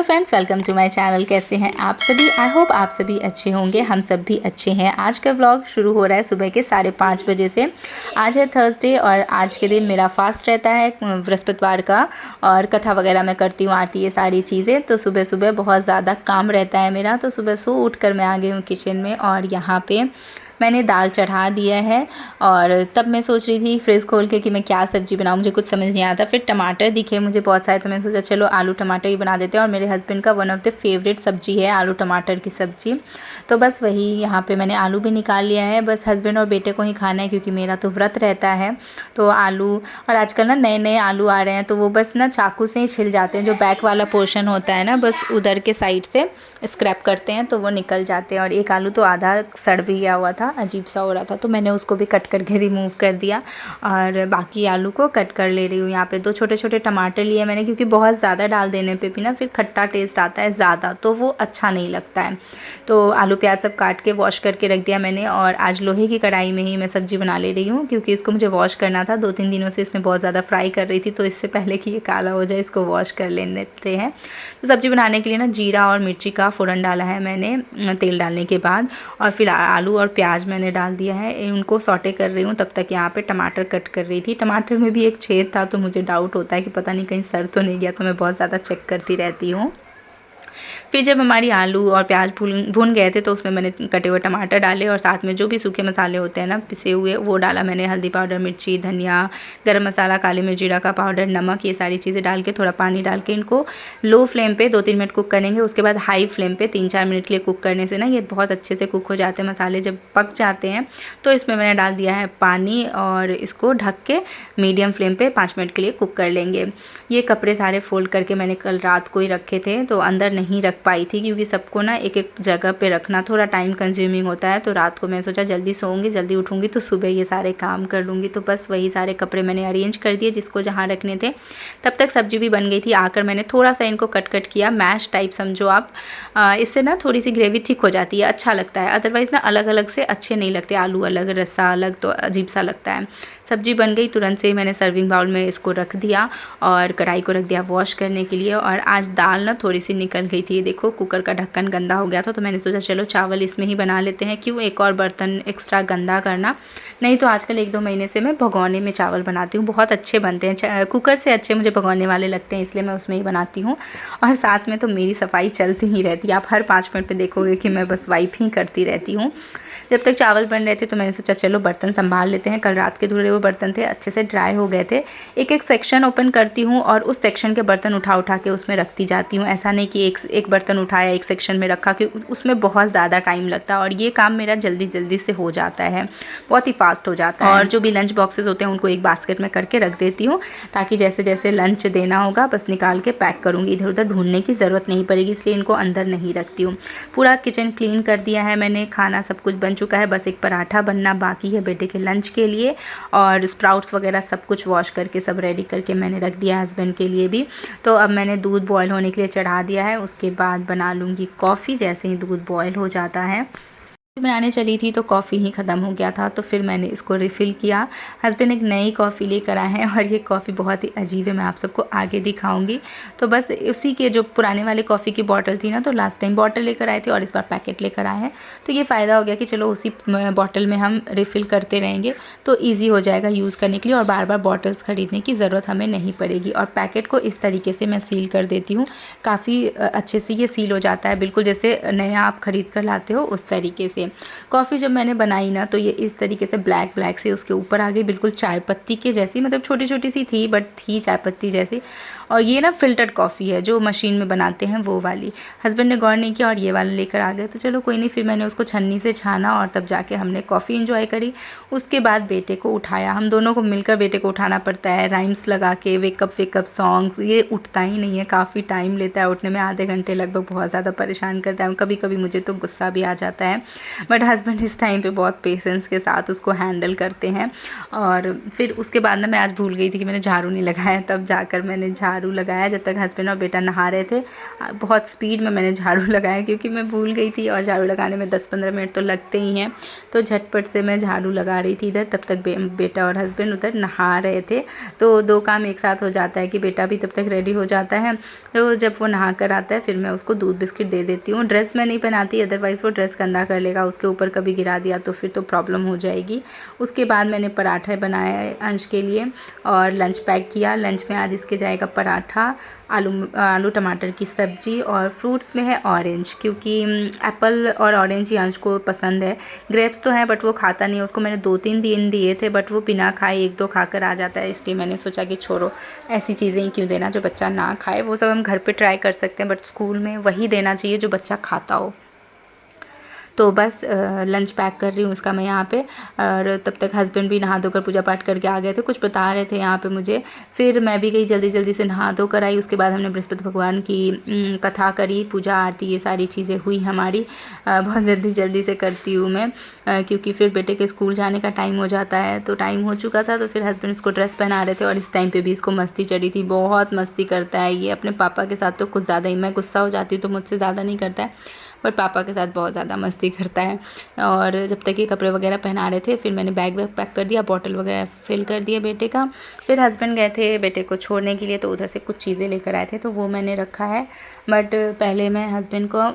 Friends, welcome to my channel. कैसे हैं आप सभी? आई होप आप सभी अच्छे होंगे। हम सब भी अच्छे हैं। आज का व्लॉग शुरू हो रहा है सुबह के 5:30 बजे से। आज है थर्सडे और आज के दिन मेरा फास्ट रहता है बृहस्पतिवार का, और कथा वगैरह मैं करती हूँ, आरती, ये सारी चीज़ें। तो सुबह सुबह बहुत ज़्यादा काम रहता है मेरा। तो सुबह सो उठ कर मैं आ गई हूँ किचन में, और यहाँ पे मैंने दाल चढ़ा दिया है। और तब मैं सोच रही थी फ्रिज खोल के कि मैं क्या सब्ज़ी बनाऊँ, मुझे कुछ समझ नहीं आता। फिर टमाटर दिखे मुझे बहुत सारे, तो मैंने सोचा चलो आलू टमाटर ही बना देते हैं। और मेरे हस्बैंड का वन ऑफ द फेवरेट सब्ज़ी है आलू टमाटर की सब्ज़ी। तो बस वही यहाँ पे मैंने आलू भी निकाल लिया है। बस हस्बैंड और बेटे को ही खाना है, क्योंकि मेरा तो व्रत रहता है। तो आलू, और आजकल ना नए नए आलू आ रहे हैं, तो वो बस ना चाकू से ही छिल जाते हैं। जो बैक वाला पोर्शन होता है ना, बस उधर के साइड से स्क्रैप करते हैं तो वो निकल जाते हैं। और एक आलू तो आधा सड़ भी गया हुआ था, अजीब सा हो रहा था, तो मैंने उसको भी कट करके रिमूव कर दिया। और बाकी आलू को कट कर ले रही हूँ। यहाँ पे 2 छोटे छोटे टमाटर लिए मैंने, क्योंकि बहुत ज़्यादा डाल देने पे भी ना फिर खट्टा टेस्ट आता है ज़्यादा, तो वो अच्छा नहीं लगता है। तो आलू प्याज सब काट के वॉश करके रख दिया मैंने। और आज लोहे की कढ़ाई में ही मैं सब्ज़ी बना ले रही हूँ, क्योंकि इसको मुझे वॉश करना था। 2-3 दिनों से इसमें बहुत ज़्यादा फ्राई कर रही थी, तो इससे पहले कि ये काला हो जाए इसको वॉश कर लेते हैं। तो सब्ज़ी बनाने के लिए ना जीरा और मिर्ची का फ़ोरन डाला है मैंने तेल डालने के बाद। और फिर आलू और प्याज मैंने डाल दिया है, उनको सॉटे कर रही हूँ। तब तक यहाँ पे टमाटर कट कर रही थी। टमाटर में भी एक छेद था, तो मुझे डाउट होता है कि पता नहीं कहीं सड़ तो नहीं गया, तो मैं बहुत ज़्यादा चेक करती रहती हूँ। फिर जब हमारी आलू और प्याज भून गए थे, तो उसमें मैंने कटे हुए टमाटर डाले, और साथ में जो भी सूखे मसाले होते हैं ना पिसे हुए, वो डाला मैंने। हल्दी पाउडर, मिर्ची, धनिया, गरम मसाला, काली मिर्च, जीरा का पाउडर, नमक, ये सारी चीज़ें डाल के थोड़ा पानी डाल के इनको लो फ्लेम पे 2-3 मिनट कुक करेंगे। उसके बाद हाई फ्लेम पे 3-4 मिनट के लिए कुक करने से ना ये बहुत अच्छे से कुक हो जाते हैं मसाले। जब पक जाते हैं तो इसमें मैंने डाल दिया है पानी, और इसको ढक के मीडियम फ्लेम पे 5 मिनट के लिए कुक कर लेंगे। ये कपड़े सारे फोल्ड करके मैंने कल रात को ही रखे थे, तो अंदर नहीं रख पाई थी, क्योंकि सबको ना एक एक जगह पे रखना थोड़ा टाइम कंज्यूमिंग होता है। तो रात को मैं सोचा जल्दी सोऊंगी, जल्दी उठूंगी तो सुबह ये सारे काम कर लूँगी। तो बस वही सारे कपड़े मैंने अरेंज कर दिए जिसको जहाँ रखने थे। तब तक सब्जी भी बन गई थी। आकर मैंने थोड़ा सा इनको कट किया, मैश टाइप समझो आप। इससे ना थोड़ी सी ग्रेवी थिक हो जाती है, अच्छा लगता है। अदरवाइज़ ना अलग अलग से अच्छे नहीं लगते, आलू अलग रस्सा अलग, तो अजीब सा लगता है। सब्जी बन गई, तुरंत से मैंने सर्विंग बाउल में इसको रख दिया, और कढ़ाई को रख दिया वॉश करने के लिए। और आज दाल ना थोड़ी सी निकल गई थी, देखो कुकर का ढक्कन गंदा हो गया था, तो मैंने सोचा चलो चावल इसमें ही बना लेते हैं, क्यों एक और बर्तन एक्स्ट्रा गंदा करना। नहीं तो आजकल 1-2 महीने से मैं भगोने में चावल बनाती हूँ, बहुत अच्छे बनते हैं। कुकर से अच्छे मुझे भगोने वाले लगते हैं, इसलिए मैं उसमें ही बनाती हूँ। और साथ में तो मेरी सफाई चलती ही रहती है। आप हर 5 मिनट पर देखोगे कि मैं बस वाइप ही करती रहती हूँ। जब तक चावल बन रहे थे तो मैंने सोचा चलो बर्तन संभाल लेते हैं। कल रात के धुले हुए बर्तन थे, अच्छे से ड्राई हो गए थे। एक एक सेक्शन ओपन करती हूँ, और उस सेक्शन के बर्तन उठा के उसमें रखती जाती हूँ। ऐसा नहीं कि एक बर्तन उठाया एक सेक्शन में रखा, कि उसमें बहुत ज़्यादा टाइम लगता है। और ये काम मेरा जल्दी से हो जाता है, बहुत ही फास्ट हो जाता है। और जो भी लंच बॉक्सेस होते हैं उनको एक बास्केट में करके रख देती हूँ, ताकि जैसे जैसे लंच देना होगा बस निकाल के पैक करूँगी, इधर उधर ढूंढने की ज़रूरत नहीं पड़ेगी, इसलिए इनको अंदर नहीं रखती हूँ। पूरा किचन क्लीन कर दिया है मैंने, खाना सब कुछ बन चुका है, बस एक पराठा बनना बाकी है बेटे के लंच के लिए। और स्प्राउट्स वगैरह सब कुछ वॉश करके सब रेडी करके मैंने रख दिया, हस्बैंड के लिए भी। तो अब मैंने दूध बॉयल होने के लिए चढ़ा दिया है। उसके बाद बना लूँगी कॉफ़ी, जैसे ही दूध बॉयल हो जाता है। बनाने चली थी तो कॉफ़ी ही ख़त्म हो गया था, तो फिर मैंने इसको रिफ़िल किया। हस्बैंड एक नई कॉफ़ी लेकर आए हैं, और ये कॉफ़ी बहुत ही अजीब है, मैं आप सबको आगे दिखाऊंगी। तो बस उसी के जो पुराने वाले कॉफ़ी की बॉटल थी ना, तो लास्ट टाइम बॉटल लेकर आए थे और इस बार पैकेट लेकर आए हैं। तो ये फ़ायदा हो गया कि चलो उसी बॉटल में हम रिफ़िल करते रहेंगे, तो ईजी हो जाएगा यूज़ करने के लिए, और बार बार बॉटल्स ख़रीदने की ज़रूरत हमें नहीं पड़ेगी। और पैकेट को इस तरीके से मैं सील कर देती हूँ, काफ़ी अच्छे से ये सील हो जाता है, बिल्कुल जैसे नया आप ख़रीद कर लाते हो उस तरीके से। कॉफ़ी जब मैंने बनाई ना, तो ये इस तरीके से ब्लैक से उसके ऊपर आ गई, बिल्कुल चाय पत्ती के जैसी, मतलब छोटी छोटी सी थी बट थी चाय पत्ती जैसी। और ये ना फ़िल्टर्ड कॉफ़ी है, जो मशीन में बनाते हैं वो वाली। हस्बैंड ने गौर नहीं किया और ये वाला लेकर आ गए, तो चलो कोई नहीं। फिर मैंने उसको छन्नी से छाना, और तब जाके हमने कॉफ़ी एंजॉय करी। उसके बाद बेटे को उठाया, हम दोनों को मिलकर बेटे को उठाना पड़ता है, राइम्स लगा के, वेकअप सॉन्ग्स। ये उठता ही नहीं है, काफ़ी टाइम लेता है उठने में, आधे घंटे लगभग, बहुत ज़्यादा परेशान करता है। कभी कभी मुझे तो गुस्सा भी आ जाता है, बट हस्बैंड इस टाइम पे बहुत पेशेंस के साथ उसको हैंडल करते हैं। और फिर उसके बाद ना मैं आज भूल गई थी कि मैंने झाड़ू नहीं लगाया, तब जाकर मैंने झाड़ झाड़ू लगाया जब तक हस्बैंड और बेटा नहा रहे थे। बहुत स्पीड में मैंने झाड़ू लगाया क्योंकि मैं भूल गई थी, और झाड़ू लगाने में 10-15 मिनट तो लगते ही हैं। तो झटपट से मैं झाड़ू लगा रही थी इधर, तब तक बेटा और हस्बैंड उधर नहा रहे थे। तो 2 काम एक साथ हो जाता है कि बेटा भी तब तक रेडी हो जाता है। तो जब वो नहा कर आता है फिर मैं उसको दूध बिस्किट दे देती हूँ। ड्रेस मैं नहीं पहनाती, अदरवाइज़ वो ड्रेस गंदा कर लेगा, उसके ऊपर कभी गिरा दिया तो फिर तो प्रॉब्लम हो जाएगी। उसके बाद मैंने पराठे बनाए अंश के लिए और लंच पैक किया। लंच में आज इसके जाएगा पराठा, आलू टमाटर की सब्ज़ी, और फ्रूट्स में है ऑरेंज, क्योंकि एप्पल और ऑरेंज ही अंश को पसंद है। ग्रेप्स तो हैं बट वो खाता नहीं है, उसको मैंने 2-3 दिन दिए थे बट वो बिना खाए 1-2 खाकर आ जाता है। इसलिए मैंने सोचा कि छोड़ो, ऐसी चीज़ें ही क्यों देना जो बच्चा ना खाए। वो सब हम घर पे ट्राई कर सकते हैं बट स्कूल में वही देना चाहिए जो बच्चा खाता हो। तो बस लंच पैक कर रही हूँ उसका मैं यहाँ पे, और तब तक हस्बैंड भी नहा धोकर पूजा पाठ करके आ गए थे, कुछ बता रहे थे यहाँ पे मुझे। फिर मैं भी गई जल्दी जल्दी से नहा धोकर आई। उसके बाद हमने बृहस्पति भगवान की कथा करी, पूजा आरती ये सारी चीज़ें हुई हमारी। बहुत जल्दी से करती हूँ मैं, क्योंकि फिर बेटे के स्कूल जाने का टाइम हो जाता है। तो टाइम हो चुका था तो फिर हस्बैंड उसको ड्रेस पहना रहे थे, और इस टाइम पर भी इसको मस्ती चढ़ी थी। बहुत मस्ती करता है ये अपने पापा के साथ, तो कुछ ज़्यादा ही। मैं गुस्सा हो जाती हूँ तो मुझसे ज़्यादा नहीं करता है, बट पापा के साथ बहुत ज़्यादा मस्ती करता है। और जब तक ये कपड़े वगैरह पहना रहे थे फिर मैंने बैग वैग पैक कर दिया, बॉटल वगैरह फिल कर दिया बेटे का। फिर हस्बैंड गए थे बेटे को छोड़ने के लिए, तो उधर से कुछ चीज़ें लेकर आए थे तो वो मैंने रखा है। बट पहले मैं हस्बैंड को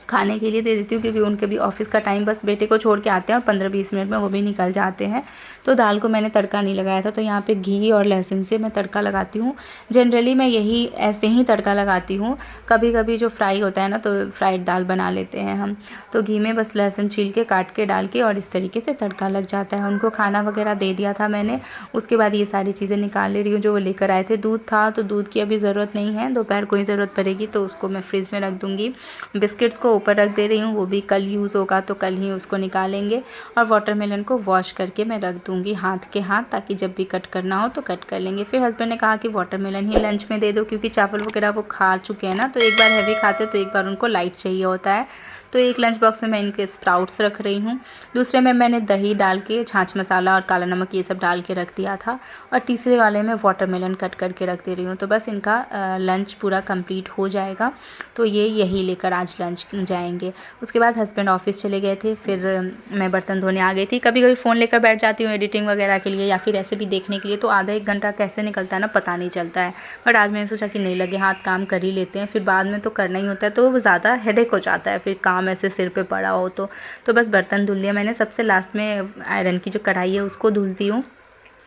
खाने के लिए दे देती हूँ, क्योंकि उनके भी ऑफिस का टाइम, बस बेटे को छोड़ के आते हैं और 15-20 मिनट में वो भी निकल जाते हैं। तो दाल को मैंने तड़का नहीं लगाया था, तो यहाँ पे घी और लहसुन से मैं तड़का लगाती हूँ। जनरली मैं यही ऐसे ही तड़का लगाती हूँ। कभी कभी जो फ्राई होता है ना, तो फ्राइड दाल बना लेते हैं हम, तो घी में बस लहसुन छील के काट के डाल के और इस तरीके से तड़का लग जाता है। उनको खाना वगैरह दे दिया था मैंने। उसके बाद ये सारी चीज़ें निकाल ले रही हूँ जो वो लेकर आए थे। दूध था तो दूध की अभी ज़रूरत नहीं है, दोपहर को ही ज़रूरत पड़ेगी तो उसको मैं फ्रिज में रख दूँगी। बिस्किट्स को ऊपर रख दे रही हूँ, वो भी कल यूज़ होगा तो कल ही उसको निकालेंगे। और वाटरमेलन को वॉश करके मैं रख दूँगी हाथ के हाथ, ताकि जब भी कट करना हो तो कट कर लेंगे। फिर हस्बैंड ने कहा कि वाटरमेलन ही लंच में दे दो, क्योंकि चावल वगैरह वो खा चुके हैं ना, तो एक बार हैवी खाते तो एक बार उनको लाइट चाहिए होता है। तो एक लंच बॉक्स में मैं इनके स्प्राउट्स रख रही हूँ, दूसरे में मैंने दही डाल के छाछ मसाला और काला नमक ये सब डाल के रख दिया था, और तीसरे वाले में वाटरमेलन कट करके रख दे रही हूँ। तो बस इनका लंच पूरा कंप्लीट हो जाएगा, तो ये यही लेकर आज लंच जाएंगे। उसके बाद हस्बैंड ऑफिस चले गए थे, फिर मैं बर्तन धोने आ गई थी। कभी कभी फ़ोन लेकर बैठ जाती हूँ एडिटिंग वगैरह के लिए या फिर ऐसे भी देखने के लिए, तो आधा 1 घंटा कैसे निकलता है ना पता नहीं चलता है। बट आज मैंने सोचा कि नहीं लगे हाथ, काम कर ही लेते हैं, फिर बाद में तो करना ही होता है, तो ज़्यादा हेडेक हो जाता है फिर काम ऐसे सिर पे पड़ा हो तो बस बर्तन धुल लिया मैंने। सबसे लास्ट में आयरन की जो कढ़ाई है उसको धुलती हूँ,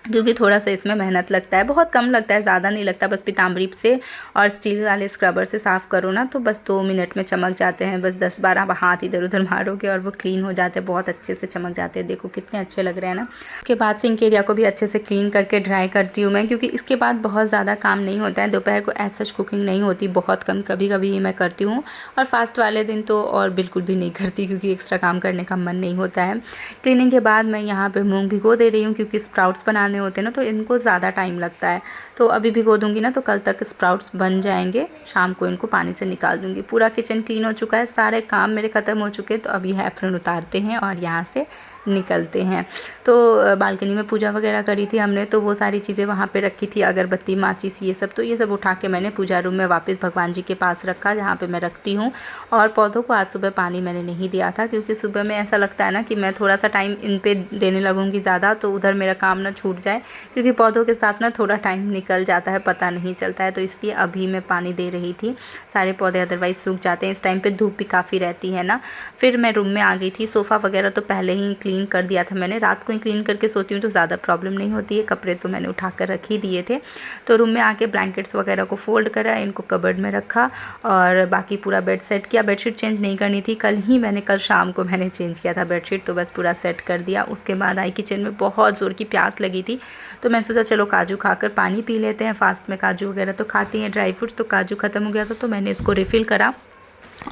क्योंकि थोड़ा सा इसमें मेहनत लगता है, बहुत कम लगता है, ज़्यादा नहीं लगता। बस पीताम्बरी से और स्टील वाले स्क्रबर से साफ़ करो ना तो बस 2 मिनट में चमक जाते हैं। बस 10-12 हाथ इधर उधर मारोगे और वो क्लीन हो जाते हैं, बहुत अच्छे से चमक जाते हैं। देखो कितने अच्छे लग रहे हैं ना। उसके बाद सिंक एरिया को भी अच्छे से क्लीन करके ड्राई करती हूँ मैं, क्योंकि इसके बाद बहुत ज़्यादा काम नहीं होता है। दोपहर को एज सच कुकिंग नहीं होती, बहुत कम कभी कभी ही मैं करती हूँ, और फास्ट वाले दिन तो और बिल्कुल भी नहीं करती, क्योंकि एक्स्ट्रा काम करने का मन नहीं होता है। क्लीनिंग के बाद मैं यहाँ पर मूँग भिगो दे रही हूँ, क्योंकि स्प्राउट्स बनाने होते हैं ना तो इनको ज़्यादा टाइम लगता है। तो अभी भिगो दूंगी ना तो कल तक स्प्राउट्स बन जाएंगे, शाम को इनको पानी से निकाल दूंगी। पूरा किचन क्लीन हो चुका है, सारे काम मेरे ख़त्म हो चुके हैं। तो अभी एप्रन उतारते हैं और यहाँ से निकलते हैं। तो बालकनी में पूजा वगैरह करी थी हमने, तो वो सारी चीज़ें वहाँ पे रखी थी, अगरबत्ती माचिस ये सब, तो ये सब उठा के मैंने पूजा रूम में वापस भगवान जी के पास रखा, जहाँ पे मैं रखती हूँ। और पौधों को आज सुबह पानी मैंने नहीं दिया था, क्योंकि सुबह में ऐसा लगता है ना कि मैं थोड़ा सा टाइम इन पे देने लगूँगी ज़्यादा, तो उधर मेरा काम ना छूट जाए, क्योंकि पौधों के साथ ना थोड़ा टाइम निकल जाता है, पता नहीं चलता है। तो इसलिए अभी मैं पानी दे रही थी, सारे पौधे अदरवाइज़ सूख जाते हैं। इस टाइम पे धूप भी काफ़ी रहती है ना। फिर मैं रूम में आ गई थी। सोफ़ा वगैरह तो पहले ही क्लीन कर दिया था मैंने, रात को ही क्लीन करके सोती हूँ तो ज़्यादा प्रॉब्लम नहीं होती है। कपड़े तो मैंने उठा कर रख ही दिए थे। तो रूम में आके ब्लैंकेट्स वगैरह को फ़ोल्ड करा, इनको कबर्ड में रखा, और बाकी पूरा बेड सेट किया। बेडशीट चेंज नहीं करनी थी, कल शाम को मैंने चेंज किया था बेडशीट, तो बस पूरा सेट कर दिया। उसके बाद आई किचन में, बहुत ज़ोर की प्यास लगी थी, तो मैंने सोचा चलो काजू खाकर पानी पी लेते हैं। फास्ट में काजू वगैरह तो खाती हैं, ड्राई फ्रूट्स, तो काजू ख़त्म हो गया था तो मैंने इसको रिफ़िल करा।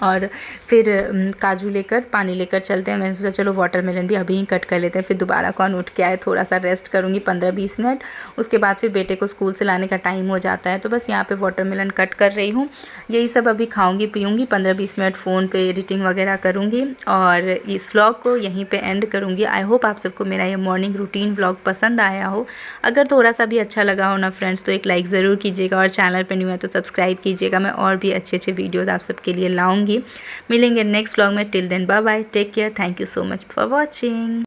और फिर काजू लेकर पानी लेकर चलते हैं। मैंने सोचा चलो वाटरमेलन भी अभी ही कट कर लेते हैं, फिर दोबारा कौन उठ के आए, थोड़ा सा रेस्ट करूँगी 15-20 मिनट, उसके बाद फिर बेटे को स्कूल से लाने का टाइम हो जाता है। तो बस यहाँ पे वाटरमेलन कट कर रही हूँ, यही सब अभी खाऊँगी पीऊँगी, 15-20 मिनट फ़ोन पे एडिटिंग वगैरह करूँगी और इस व्लॉग को यहीं पे एंड करूँगी। आई होप आप सबको मेरा ये मॉर्निंग रूटीन व्लॉग पसंद आया हो। अगर थोड़ा सा भी अच्छा लगा हो ना फ्रेंड्स तो एक लाइक ज़रूर कीजिएगा और चैनल पर न्यू है तो सब्सक्राइब कीजिएगा। मैं और भी अच्छे अच्छे वीडियोज़ आप सबके लिए लाऊँगी। मिलेंगे नेक्स्ट व्लॉग में। Till then bye bye, take care, thank you so much for watching.